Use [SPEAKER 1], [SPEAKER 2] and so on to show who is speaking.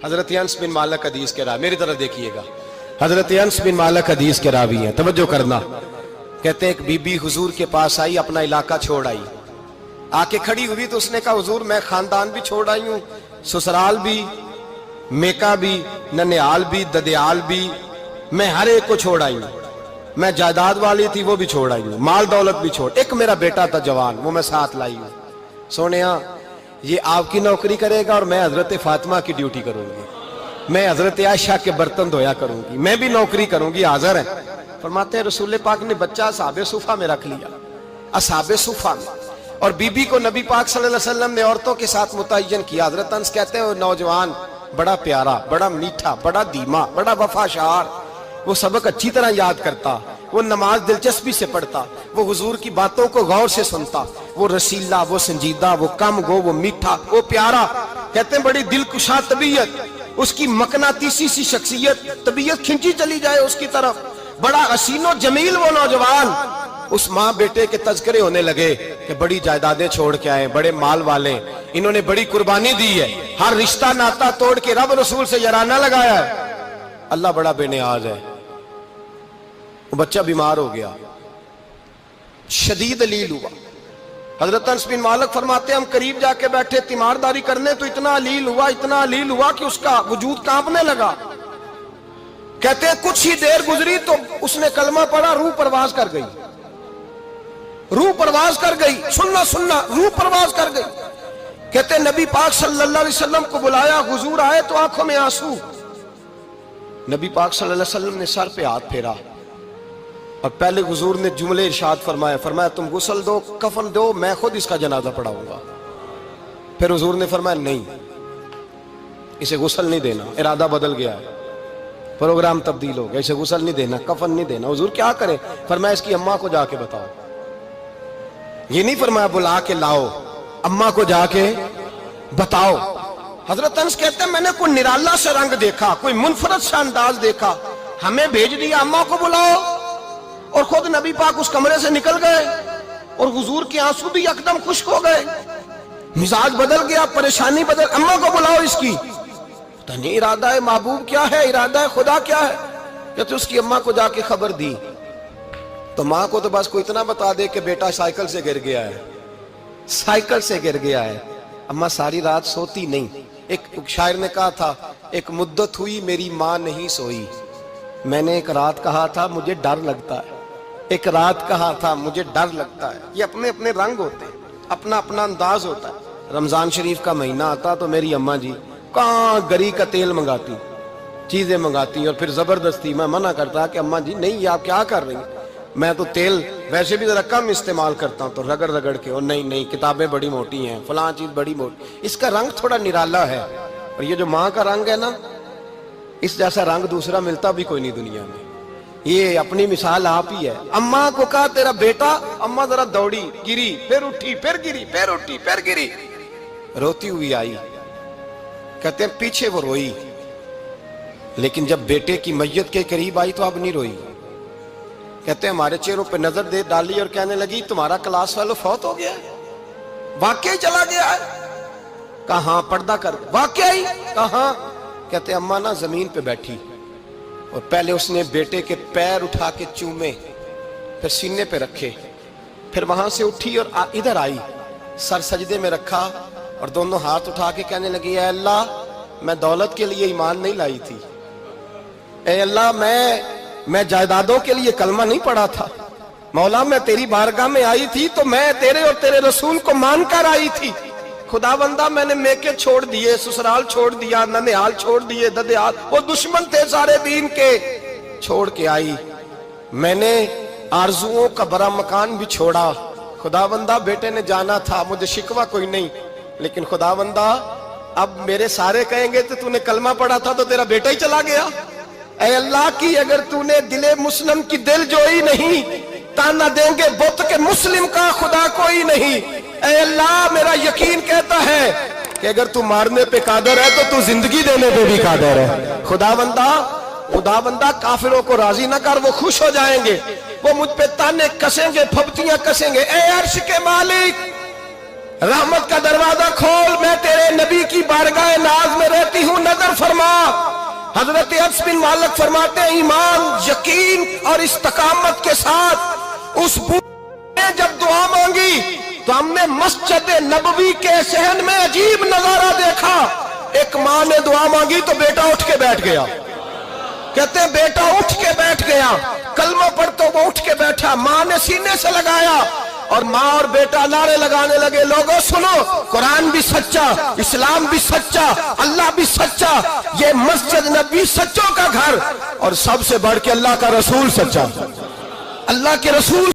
[SPEAKER 1] حضرت انس بن مالک حدیث کے راوی، میری طرف دیکھیے گا، حضرت انس بن مالک حدیث کے راوی ہیں، توجہ کرنا۔ کہتے ہیں ایک بی بی حضور کے پاس آئی، اپنا علاقہ چھوڑ آئی، آ کے کھڑی ہوئی تو اس نے کہا حضور میں خاندان بھی چھوڑ آئی ہوں، سسرال بھی، میکا بھی، ننیال بھی، ددیال بھی، میں ہر ایک کو چھوڑ آئی ہوں، میں جائیداد والی تھی وہ بھی چھوڑ آئی ہوں، مال دولت بھی چھوڑ، ایک میرا بیٹا تھا جوان وہ میں ساتھ لائی ہوں۔ سونیا یہ آپ کی نوکری کرے گا اور میں حضرت فاطمہ کی ڈیوٹی کروں گی، میں حضرت عائشہ کے برتن دھویا کروں گی، میں بھی نوکری کروں گی، حاضر ہیں۔ فرماتے ہیں رسول پاک نے بچہ اصحاب صفہ میں رکھ لیا، اصحاب صفہ میں، اور بی بی کو نبی پاک صلی اللہ علیہ وسلم نے عورتوں کے ساتھ متعین کیا۔ حضرت انس کہتے ہیں وہ نوجوان بڑا پیارا، بڑا میٹھا، بڑا دھیما، بڑا وفاشار، وہ سبق اچھی طرح یاد کرتا، وہ نماز دلچسپی سے پڑھتا، وہ حضور کی باتوں کو غور سے سنتا، وہ رسیلا، وہ سنجیدہ، وہ کم گو، وہ میٹھا، وہ پیارا۔ کہتے ہیں بڑی دلکشا طبیعت، اس کی مقناطیسی سی شخصیت، طبیعت کھنچی چلی جائے اس کی طرف، بڑا حسین و جمیل وہ نوجوان۔ اس ماں بیٹے کے تذکرے ہونے لگے کہ بڑی جائیدادیں چھوڑ کے آئے، بڑے مال والے، انہوں نے بڑی قربانی دی ہے، ہر رشتہ ناتا توڑ کے رب رسول سے یارانہ لگایا ہے، اللہ بڑا بے نیاز ہے۔ وہ بچہ بیمار ہو گیا، شدید علیل ہوا۔ حضرت انس بن مالک فرماتے ہیں ہم قریب جا کے بیٹھے تیمارداری کرنے تو اتنا علیل ہوا کہ اس کا وجود کانپنے لگا۔ کہتے ہیں کچھ ہی دیر گزری تو اس نے کلمہ پڑھا، روح پرواز کر گئی، روح پرواز کر گئی، سننا روح پرواز کر گئی۔ کہتے ہیں نبی پاک صلی اللہ علیہ وسلم کو بلایا، حضور آئے تو آنکھوں میں آنسو۔ نبی پاک صلی اللہ علیہ وسلم نے سر پہ ہاتھ پھیرا اور پہلے حضور نے جملے ارشاد فرمایا تم غسل دو، کفن دو، میں خود اس کا جنازہ پڑھاؤں گا۔ پھر حضور نے فرمایا نہیں، اسے غسل نہیں دینا، ارادہ بدل گیا ہے، پروگرام تبدیل ہو گیا، اسے غسل نہیں دینا، کفن نہیں دینا۔ حضور کیا کرے؟ فرمایا اس کی اماں کو جا کے بتاؤ۔ یہ نہیں فرمایا بلا کے لاؤ، اماں کو جا کے بتاؤ۔ حضرت انس کہتے ہیں میں نے کوئی نرالا سے رنگ دیکھا، کوئی منفرد سا انداز دیکھا، ہمیں بھیج دیا اماں کو بلاؤ، اور خود نبی پاک اس کمرے سے نکل گئے اور حضور کے آنسو بھی یکدم خشک ہو گئے، مزاج بدل گیا، پریشانی بدل، اماں کو بلاؤ اس کی۔ پتہ نہیں ارادہ ہے محبوب کیا ہے، ارادہ ہے خدا کیا ہے۔ کہتے اس کی اماں کو جا کے خبر دی تو ماں کو تو بس کوئی اتنا بتا دے کہ بیٹا سائیکل سے گر گیا ہے، سائیکل سے گر گیا ہے۔ اماں ساری رات سوتی نہیں۔ ایک شاعر نے کہا تھا ایک مدت ہوئی میری ماں نہیں سوئی، میں نے ایک رات کہا تھا مجھے ڈر لگتا ہے، ایک رات کہا تھا مجھے ڈر لگتا ہے۔ یہ اپنے اپنے رنگ ہوتے ہیں، اپنا اپنا انداز ہوتا ہے۔ رمضان شریف کا مہینہ آتا تو میری اماں جی کہاں گری کا تیل منگاتی، چیزیں منگاتی، اور پھر زبردستی میں منع کرتا کہ اماں جی نہیں یہ آپ کیا کر رہی ہیں، میں تو تیل ویسے بھی ذرا کم استعمال کرتا ہوں، تو رگڑ رگڑ کے، اور نہیں کتابیں بڑی موٹی ہیں، فلاں چیز بڑی موٹی، اس کا رنگ تھوڑا نرالا ہے۔ اور یہ جو ماں کا رنگ ہے نا، اس جیسا رنگ دوسرا ملتا بھی کوئی نہیں دنیا میں۔ یہ اپنی مثال آپ ہی ہے۔ اماں کو کہا تیرا بیٹا، اماں ذرا دوڑی، گری، پھر اٹھی، پھر گری، پھر اٹھی، پھر گری، روتی ہوئی آئی۔ کہتے ہیں پیچھے وہ روئی، لیکن جب بیٹے کی میت کے قریب آئی تو اب نہیں روئی۔ کہتے ہیں ہمارے چہروں پہ نظر دے ڈالی اور کہنے لگی تمہارا کلاس فیلو فوت ہو گیا ہے، واقعی چلا گیا ہے؟ کہاں؟ پردہ کر واقعی؟ کہاں؟ کہتے ہیں اماں نا زمین پہ بیٹھی اور پہلے اس نے بیٹے کے پیر اٹھا کے چومے، پھر سینے پہ رکھے، پھر وہاں سے اٹھی اور ادھر آئی، سر سجدے میں رکھا اور دونوں ہاتھ اٹھا کے کہنے لگی اے اللہ میں دولت کے لیے ایمان نہیں لائی تھی، اے اللہ میں جائیدادوں کے لیے کلمہ نہیں پڑھا تھا، مولا میں تیری بارگاہ میں آئی تھی تو میں تیرے اور تیرے رسول کو مان کر آئی تھی، خدا بندہ میں نے میکے چھوڑ دیے، سسرال چھوڑ دیا، ننیال چھوڑ دیے، ددیال، وہ دشمن تھے سارے دین کے، چھوڑ کے آئی، میں نے آرزوؤں کا بڑا مکان بھی چھوڑا، خدا بندہ بیٹے نے جانا تھا، مجھے شکوہ کوئی نہیں، لیکن خدا بندہ اب میرے سارے کہیں گے تو نے کلمہ پڑھا تھا تو تیرا بیٹا ہی چلا گیا، اے اللہ کی اگر تو نے دل مسلم کی دل جوئی نہیں، تانا دیں گے بت کے مسلم کا خدا کوئی نہیں، اے اللہ میرا یقین کہتا ہے کہ اگر تو مارنے پہ قادر ہے تو زندگی دینے پہ بھی قادر ہے، خدا بندہ کافروں کو راضی نہ کر، وہ خوش ہو جائیں گے، وہ مجھ پہ تانے کسیں گے، پھپتیاں کسیں گے، اے عرش کے مالک رحمت کا دروازہ کھول، میں تیرے نبی کی بارگاہ ناز میں رہتی ہوں، نظر فرما حضرت انس بن مالک فرماتے ہیں ایمان، یقین اور استقامت کے ساتھ اس بوڑھے نے جب دعا مانگی تو ہم نے مسجد نبوی کے صحن میں عجیب نظارہ دیکھا. ایک ماں نے دعا مانگی تو بیٹا اٹھ کے بیٹھ گیا. کہتے ہیں بیٹا اٹھ کے بیٹھ گیا، کلمہ پڑھ تو وہ اٹھ کے بیٹھا، ماں نے سینے سے لگایا اور ماں اور بیٹا نعرے لگانے لگے، لوگوں سنو، قرآن بھی سچا، اسلام بھی سچا، اللہ بھی سچا، یہ مسجد نبی سچوں کا گھر، اور سب سے بڑھ کے اللہ کا رسول سچا، اللہ کے رسول